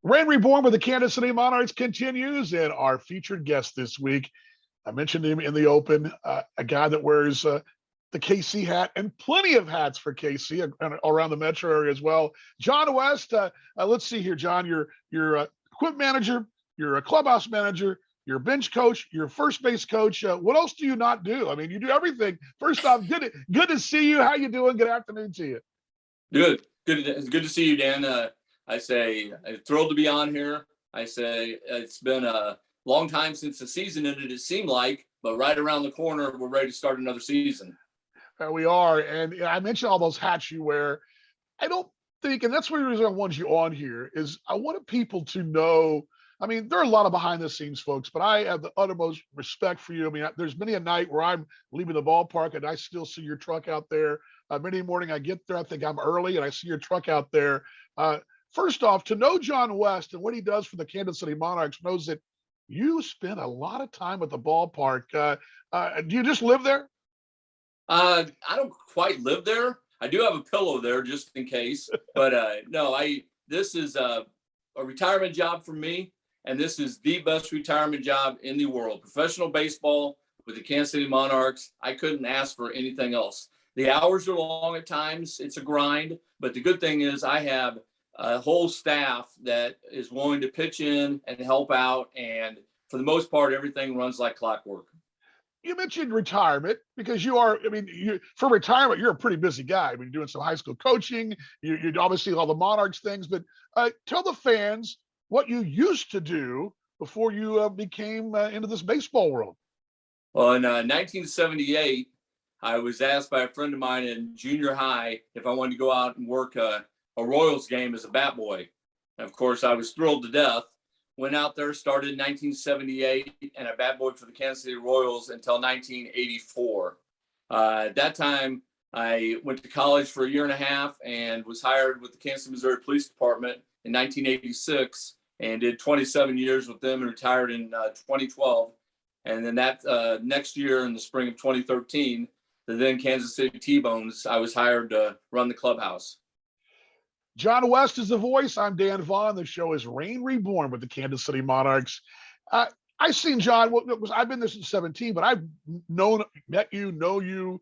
Reign Reborn with the Kansas City Monarchs continues, and our featured guest this week, I mentioned him in the open, a guy that wears the KC hat and plenty of hats for KC around the metro area as well. John West, let's see here, John, you're a equipment manager, you're a clubhouse manager, you're a bench coach, you're a first base coach. What else do you not do? I mean, you do everything. First off, good to see you. How you doing? Good afternoon to you. Good to see you, Dan. I say I'm thrilled to be on here. I say it's been a long time since the season ended, it seemed like, but right around the corner, we're ready to start another season. We are. And I mentioned all those hats you wear. I don't think, and that's one of the reasons I want you on here, is I wanted people to know. I mean, there are a lot of behind the scenes folks, but I have the uttermost respect for you. I mean, there's many a night where I'm leaving the ballpark and I still see your truck out there. Many morning I get there, I think I'm early, and I see your truck out there. First off, to know John West and what he does for the Kansas City Monarchs knows that you spend a lot of time at the ballpark. Do you just live there? I don't quite live there. I do have a pillow there just in case, but no, this is a retirement job for me. And this is the best retirement job in the world. Professional baseball with the Kansas City Monarchs. I couldn't ask for anything else. The hours are long at times. It's a grind. But the good thing is I have a whole staff that is willing to pitch in and help out. And for the most part, everything runs like clockwork. You mentioned retirement because for retirement, you're a pretty busy guy. I mean, you're doing some high school coaching. You're obviously all the Monarchs things. But tell the fans what you used to do before you became into this baseball world. Well, in 1978, I was asked by a friend of mine in junior high if I wanted to go out and work a Royals game as a bat boy. And of course, I was thrilled to death. Went out there, started in 1978, and I bat boyed for the Kansas City Royals until 1984. At that time, I went to college for a year and a half and was hired with the Kansas City, Missouri Police Department in 1986 and did 27 years with them and retired in 2012. And then that next year in the spring of 2013, the then Kansas City T-Bones, I was hired to run the clubhouse. John West is the voice. I'm Dan Vaughan. The show is Reign Reborn with the Kansas City Monarchs. I've seen John. I've been there since 17, but I've met you, knew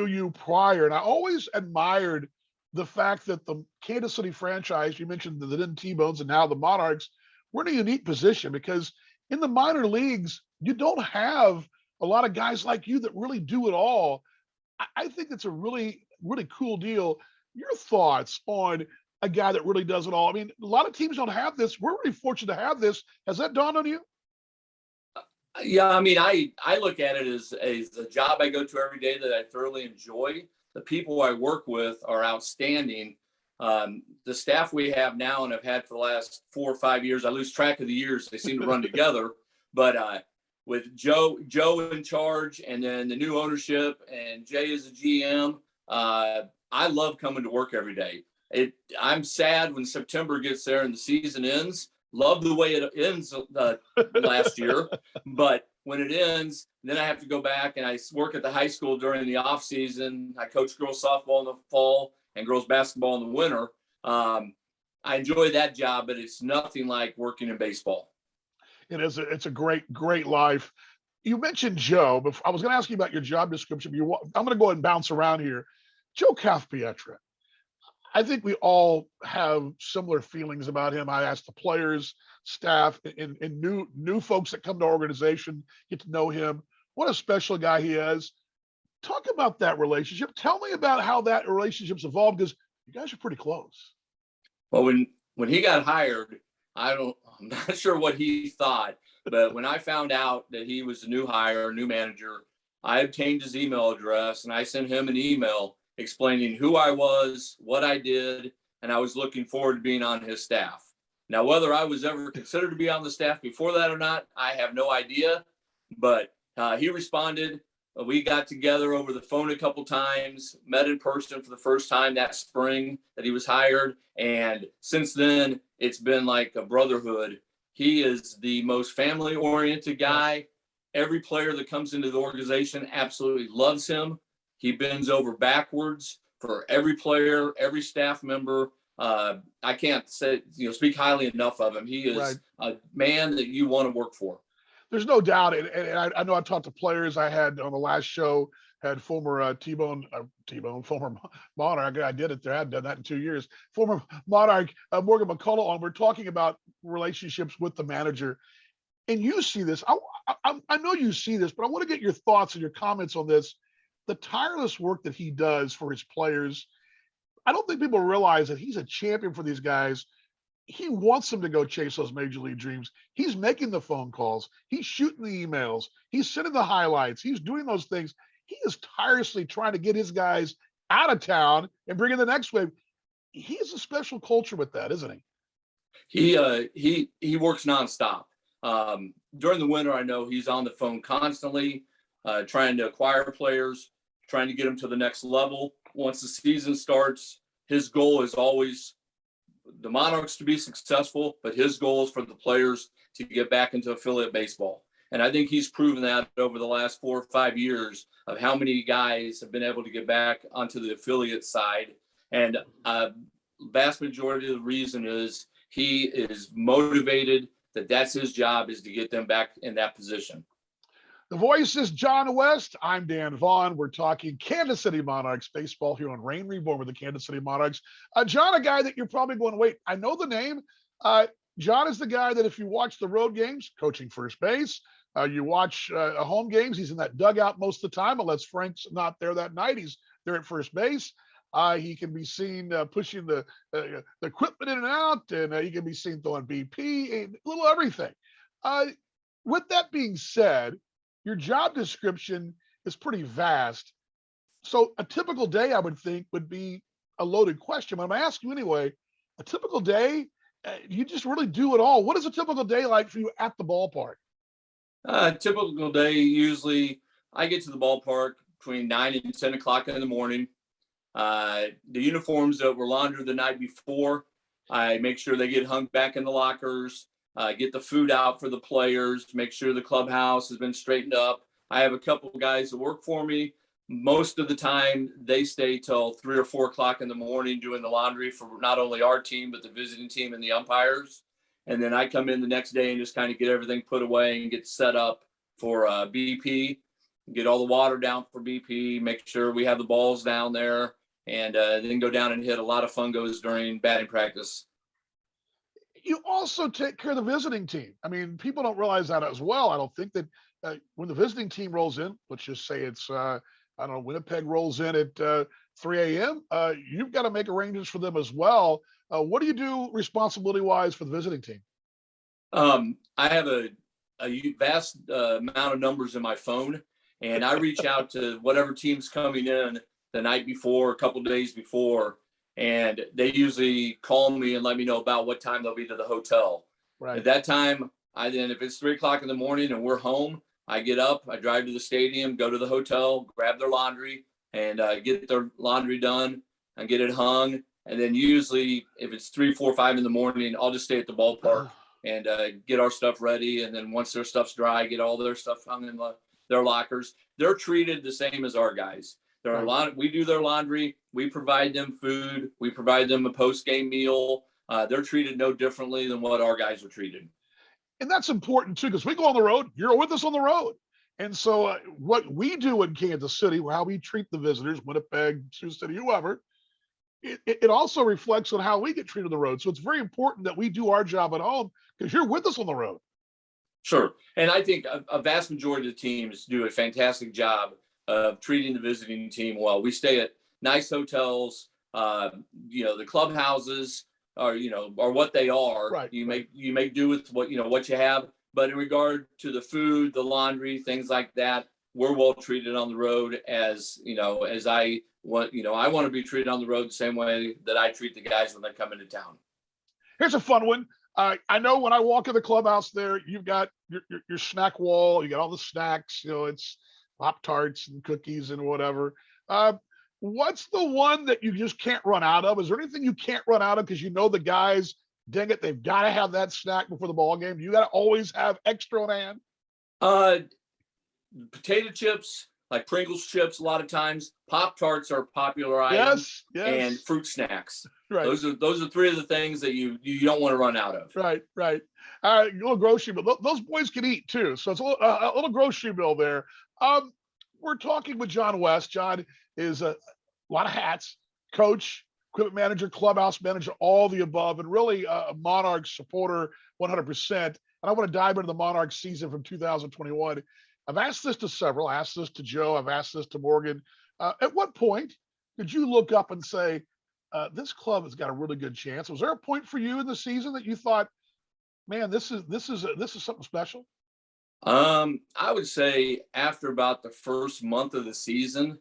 you prior, and I always admired the fact that the Kansas City franchise, you mentioned the then T-Bones and now the Monarchs, we're in a unique position because in the minor leagues, you don't have a lot of guys like you that really do it all. I think it's a really, really cool deal. Your thoughts on a guy that really does it all? I mean, a lot of teams don't have this. We're really fortunate to have this. Has that dawned on you? Yeah, I mean, I look at it as a job I go to every day that I thoroughly enjoy. The people I work with are outstanding. The staff we have now and have had for the last 4 or 5 years, I lose track of the years. They seem to run together. But with Joe in charge and then the new ownership and Jay as a GM, I love coming to work every day. I'm sad when September gets there and the season ends. Love the way it ends last year. But when it ends, then I have to go back and I work at the high school during the off season. I coach girls softball in the fall and girls basketball in the winter. I enjoy that job, but it's nothing like working in baseball. It's a great life. You mentioned Joe, but I was going to ask you about your job description. I'm going to go ahead and bounce around here. Joe Pietra. I think we all have similar feelings about him. I asked the players, staff, and new folks that come to our organization, get to know him. What a special guy he is. Talk about that relationship. Tell me about how that relationship's evolved, because you guys are pretty close. Well, when he got hired, I'm not sure what he thought, but when I found out that he was the new hire, new manager, I obtained his email address and I sent him an email explaining who I was, what I did, and I was looking forward to being on his staff. Now, whether I was ever considered to be on the staff before that or not, I have no idea, but he responded. We got together over the phone a couple times, met in person for the first time that spring that he was hired. And since then, it's been like a brotherhood. He is the most family-oriented guy. Every player that comes into the organization absolutely loves him. He bends over backwards for every player, every staff member. I can't say, speak highly enough of him. He Right. is a man that you want to work for. There's no doubt. And I know I talked to players I had on the last show, had former former Monarch. I did it there. I hadn't done that in 2 years. Former Monarch, Morgan McCullough on. We're talking about relationships with the manager. And you see this. I know you see this, but I want to get your thoughts and your comments on this. The tireless work that he does for his players. I don't think people realize that he's a champion for these guys. He wants them to go chase those major league dreams. He's making the phone calls. He's shooting the emails. He's sending the highlights. He's doing those things. He is tirelessly trying to get his guys out of town and bring in the next wave. He has a special culture with that, isn't he? He works nonstop. During the winter, I know he's on the phone constantly, trying to acquire players, trying to get them to the next level. Once the season starts, his goal is always the Monarchs to be successful, but his goal is for the players to get back into affiliate baseball. And I think he's proven that over the last 4 or 5 years of how many guys have been able to get back onto the affiliate side. And vast majority of the reason is he is motivated, that's his job, is to get them back in that position. The voice is John West. I'm Dan Vaughan. We're talking Kansas City Monarchs baseball here on Reign Reborn with the Kansas City Monarchs. John, a guy that you're probably going, wait, I know the name. John is the guy that if you watch the road games, coaching first base, you watch home games, he's in that dugout most of the time, unless Frank's not there that night. He's there at first base. He can be seen pushing the equipment in and out, and he can be seen throwing BP, and a little everything. With that being said, your job description is pretty vast. So a typical day, I would think, would be a loaded question. But I'm going to ask you anyway, a typical day, you just really do it all. What is a typical day like for you at the ballpark? Typical day, usually I get to the ballpark between 9 and 10 o'clock in the morning. The uniforms that were laundered the night before, I make sure they get hung back in the lockers. Get the food out for the players, make sure the clubhouse has been straightened up. I have a couple of guys that work for me. Most of the time, they stay till 3 or 4 o'clock in the morning doing the laundry for not only our team, but the visiting team and the umpires. And then I come in the next day and just kind of get everything put away and get set up for BP, get all the water down for BP, make sure we have the balls down there, and then go down and hit a lot of fungos during batting practice. You also take care of the visiting team. I mean, people don't realize that as well. I don't think that when the visiting team rolls in, let's just say it's, I don't know, Winnipeg rolls in at 3 a.m., you've got to make arrangements for them as well. What do you do responsibility-wise for the visiting team? I have a vast amount of numbers in my phone, and I reach out to whatever team's coming in the night before, a couple days before, and they usually call me and let me know about what time they'll be to the hotel. Right. At that time, if it's 3 o'clock in the morning and we're home, I get up, I drive to the stadium, go to the hotel, grab their laundry, and get their laundry done and get it hung. And then usually if it's 3, 4, 5 in the morning, I'll just stay at the ballpark and get our stuff ready. And then once their stuff's dry, get all their stuff hung in their lockers. They're treated the same as our guys. We do their laundry. We provide them food. We provide them a post-game meal. They're treated no differently than what our guys are treated. And that's important too, because we go on the road. You're with us on the road. And so what we do in Kansas City, how we treat the visitors, Winnipeg, Sioux City, whoever, it also reflects on how we get treated on the road. So it's very important that we do our job at home because you're with us on the road. Sure. And I think a vast majority of the teams do a fantastic job of treating the visiting team well. We stay at nice hotels. The clubhouses are what they are. Right. You make do with what you have. But in regard to the food, the laundry, things like that, we're well treated on the road I want to be treated on the road the same way that I treat the guys when they come into town. Here's a fun one. I know when I walk in the clubhouse there, you've got your snack wall, you got all the snacks, it's Pop-Tarts and cookies and whatever. What's the one that you just can't run out of? Is there anything you can't run out of because the guys, dang it, they've got to have that snack before the ball game? You got to always have extra on hand? Potato chips, like Pringles chips. A lot of times, Pop-Tarts are a popular item, Yes, and yes. fruit snacks. Right. Those are three of the things that you don't want to run out of. Right, right. A little grocery bill. Those boys can eat too, so it's a little grocery bill there. We're talking with John West. John is a lot of hats: coach, equipment manager, clubhouse manager, all the above, and really a Monarchs supporter 100%. And I want to dive into the Monarchs season from 2021. I've asked this to several. I asked this to Joe. I've asked this to Morgan. At what point did you look up and say, this club has got a really good chance? Was there a point for you in the season that you thought, man, this is something special? I would say after about the first month of the season,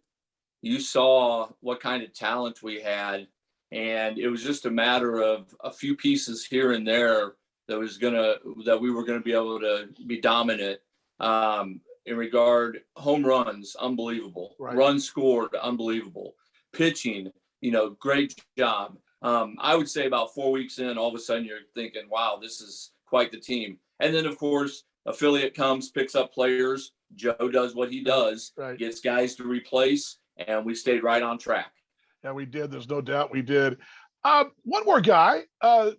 you saw what kind of talent we had, and it was just a matter of a few pieces here and there that we were gonna be able to be dominant. In regard home runs, unbelievable. Right. Runs scored, unbelievable. Pitching, great job. I would say about 4 weeks in, all of a sudden you're thinking, wow, this is quite the team. And then, of course, affiliate comes, picks up players. Joe does what he does, Right. gets guys to replace, and we stayed right on track. Yeah, we did. There's no doubt we did. One more guy that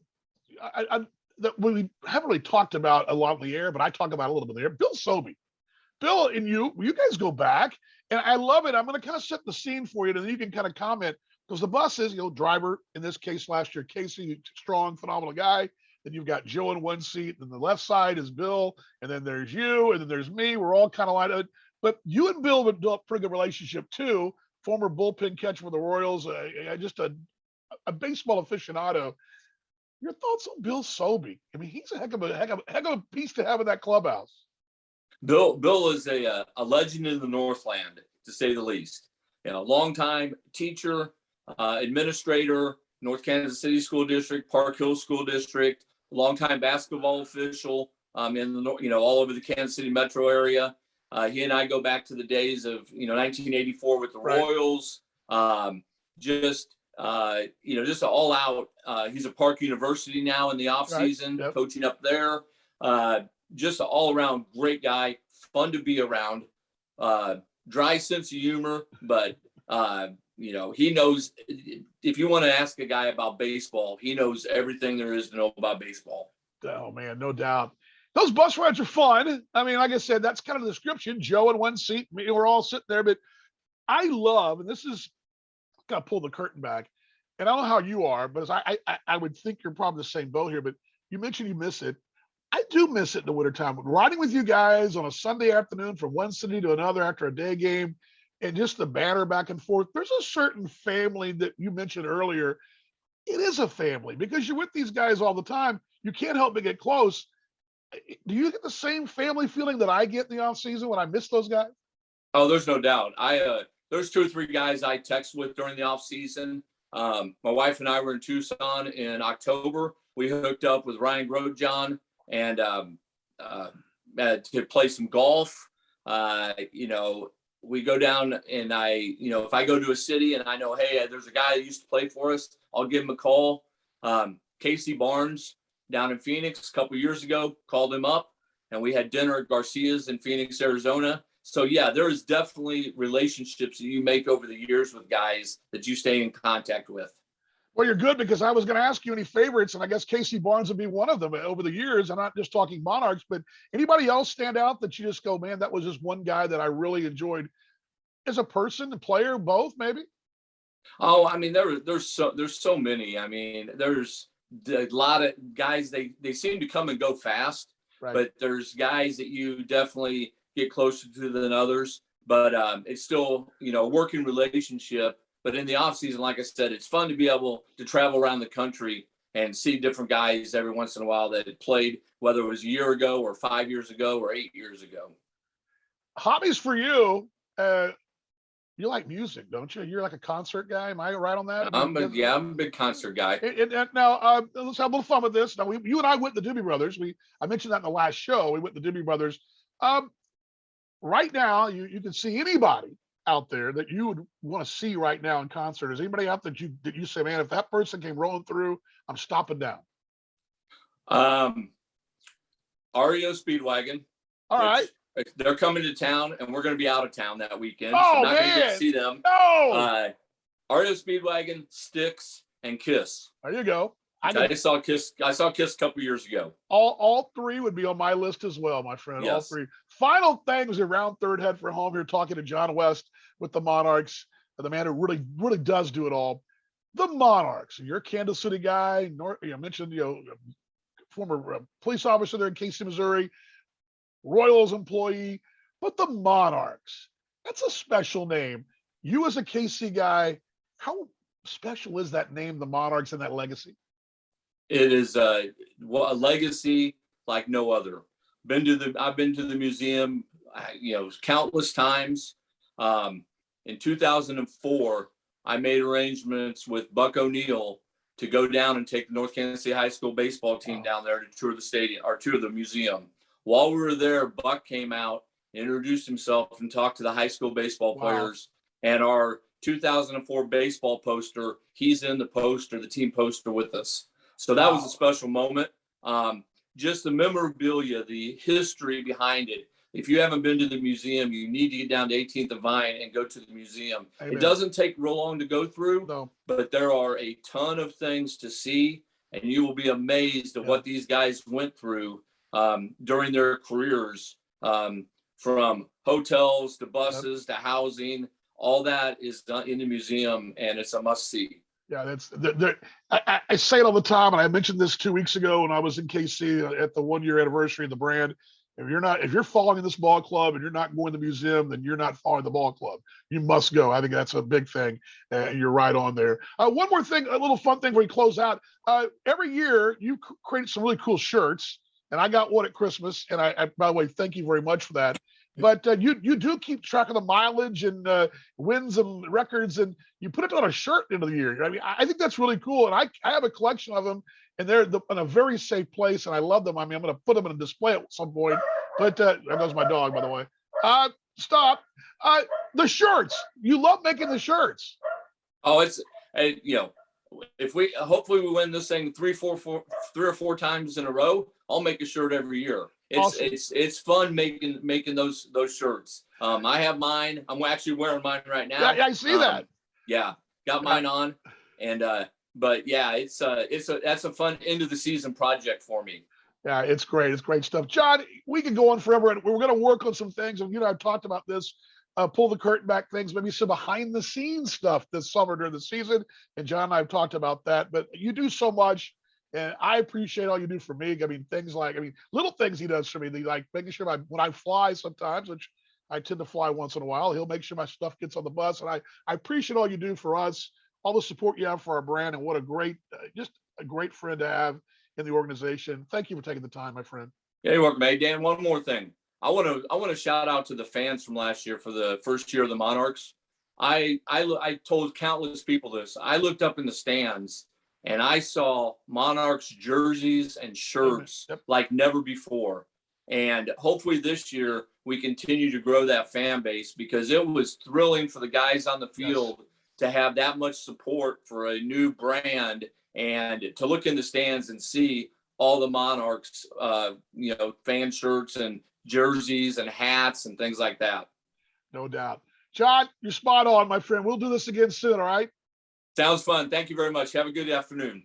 we haven't really talked about a lot in the air, but I talk about a little bit there. Bill Sobey. Bill and you guys go back, and I love it. I'm going to kind of set the scene for you, and then you can kind of comment, because the bus is, driver, in this case last year, Casey, strong, phenomenal guy. Then you've got Joe in one seat, and the left side is Bill, and then there's you, and then there's me. We're all kind of lined up. But you and Bill have built a pretty good relationship too. Former bullpen catcher for the Royals, just a baseball aficionado. Your thoughts on Bill Sobey? I mean, he's a heck of a piece to have in that clubhouse. Bill is a legend in the Northland, to say the least. Longtime teacher, administrator, North Kansas City School District, Park Hill School District, longtime basketball official in the all over the Kansas City metro area. He and I go back to the days of 1984 with the Royals. Just all out. He's at Park University now in the off season, coaching up there. Just an all around great guy, fun to be around. Dry sense of humor, but he knows. If you want to ask a guy about baseball, he knows everything there is to know about baseball. Oh man, no doubt. Those bus rides are fun. I mean, like I said, that's kind of the description. Joe in one seat, we're all sitting there. But I love, and this is, got to pull the curtain back. And I don't know how you are, but as I would think you're probably the same boat here. But you mentioned you miss it. I do miss it in the wintertime. Riding with you guys on a Sunday afternoon from one city to another after a day game, and just the banter back and forth. There's a certain family that you mentioned earlier. It is a family because you're with these guys all the time. You can't help but get close. Do you get the same family feeling that I get in the off season when I miss those guys? Oh, there's no doubt. There's 2 or 3 guys I text with during the off season. My wife and I were in Tucson in October. We hooked up with Ryan Grosjean and to play some golf. We go down, and if I go to a city and I know, hey, there's a guy that used to play for us, I'll give him a call. Casey Barnes down in Phoenix a couple years ago, called him up, and we had dinner at Garcia's in Phoenix, Arizona. So yeah, there is definitely relationships that you make over the years with guys that you stay in contact with. Well, you're good, because I was going to ask you any favorites, and I guess Casey Barnes would be one of them over the years. I'm not just talking Monarchs, but anybody else stand out that you just go, man, that was just one guy that I really enjoyed as a person, a player, both maybe? Oh, I mean, there's so many. I mean, there's a lot of guys. They seem to come and go fast, but there's guys that you definitely get closer to than others. But it's still a working relationship. But in the off season, like I said, it's fun to be able to travel around the country and see different guys every once in a while that had played, whether it was a year ago or 5 years ago or 8 years ago. Hobbies for you. You like music, don't you? You're like a concert guy. Am I right on that? I'm a big concert guy. And now let's have a little fun with this. Now, you and I went to the Doobie Brothers. I mentioned that in the last show. We went to the Doobie Brothers. Right now, you can see anybody out there that you would want to see right now in concert. Is anybody out that you say, man, if that person came rolling through, I'm stopping down? REO Speedwagon. All right. They're coming to town, and we're going to be out of town that weekend, so Oh not going to get to man, see them. no. REO Speedwagon, Styx, and Kiss. There you go. I saw Kiss. I saw Kiss a couple years ago. All three would be on my list as well, my friend. All Yes. three. Final things around third head for home here, talking to John West with the Monarchs, the man who really does do it all. The Monarchs. You're a Kansas City guy. You mentioned former police officer there in KC, Missouri, Royals employee, but the Monarchs. That's a special name. You as a KC guy, how special is that name, the Monarchs, and that legacy? It is a legacy like no other. I've been to the museum, countless times. In 2004, I made arrangements with Buck O'Neill to go down and take the North Kansas City High School baseball team down there to tour the stadium or tour the museum. While we were there, Buck came out, introduced himself, and talked to the high school baseball players. And our 2004 baseball poster, he's in the team poster with us. So that was a special moment. Just the memorabilia, the history behind it. If you haven't been to the museum, you need to get down to 18th and Vine and go to the museum. Amen. It doesn't take real long to go through, but there are a ton of things to see, and you will be amazed at what these guys went through during their careers, from hotels to buses to housing. All that is done in the museum, and it's a must-see. Yeah, I say it all the time, and I mentioned this 2 weeks ago when I was in KC at the 1-year anniversary of the brand. If you're following this ball club and you're not going to the museum, then you're not following the ball club. You must go. I think that's a big thing. You're right on there. One more thing, a little fun thing when we close out. Every year you create some really cool shirts, and I got one at Christmas. And I by the way, thank you very much for that. But you do keep track of the mileage and wins and records, and you put it on a shirt into the year. I mean, I think that's really cool, and I have a collection of them, and they're in a very safe place, and I love them. I mean, I'm going to put them in a display at some point. But that was my dog, by the way. Stop. The shirts. You love making the shirts. Oh, it's if we hopefully we win this thing 3 or 4 times in a row, I'll make a shirt every year. It's fun making those shirts. I have mine. I'm actually wearing mine right now. Yeah, I see that. Yeah, got mine on, and but yeah, that's a fun end of the season project for me. Yeah, it's great. It's great stuff. John, we could go on forever, and we're going to work on some things. And I've talked about this, pull the curtain back things, maybe some behind the scenes stuff this summer during the season. And John and I have talked about that. But you do so much, and I appreciate all you do for me. I mean, little things he does for me. Like making sure when I fly sometimes, which I tend to fly once in a while, he'll make sure my stuff gets on the bus. And I appreciate all you do for us, all the support you have for our brand, and what a great, just a great friend to have in the organization. Thank you for taking the time, my friend. Yeah, you're welcome. Hey, Dan, one more thing. I want to shout out to the fans from last year for the first year of the Monarchs. I told countless people this. I looked up in the stands and I saw Monarchs jerseys and shirts like never before. And hopefully this year we continue to grow that fan base, because it was thrilling for the guys on the field to have that much support for a new brand, and to look in the stands and see all the Monarchs, fan shirts and jerseys and hats and things like that. No doubt. John, you're spot on, my friend. We'll do this again soon, all right? Sounds fun. Thank you very much. Have a good afternoon.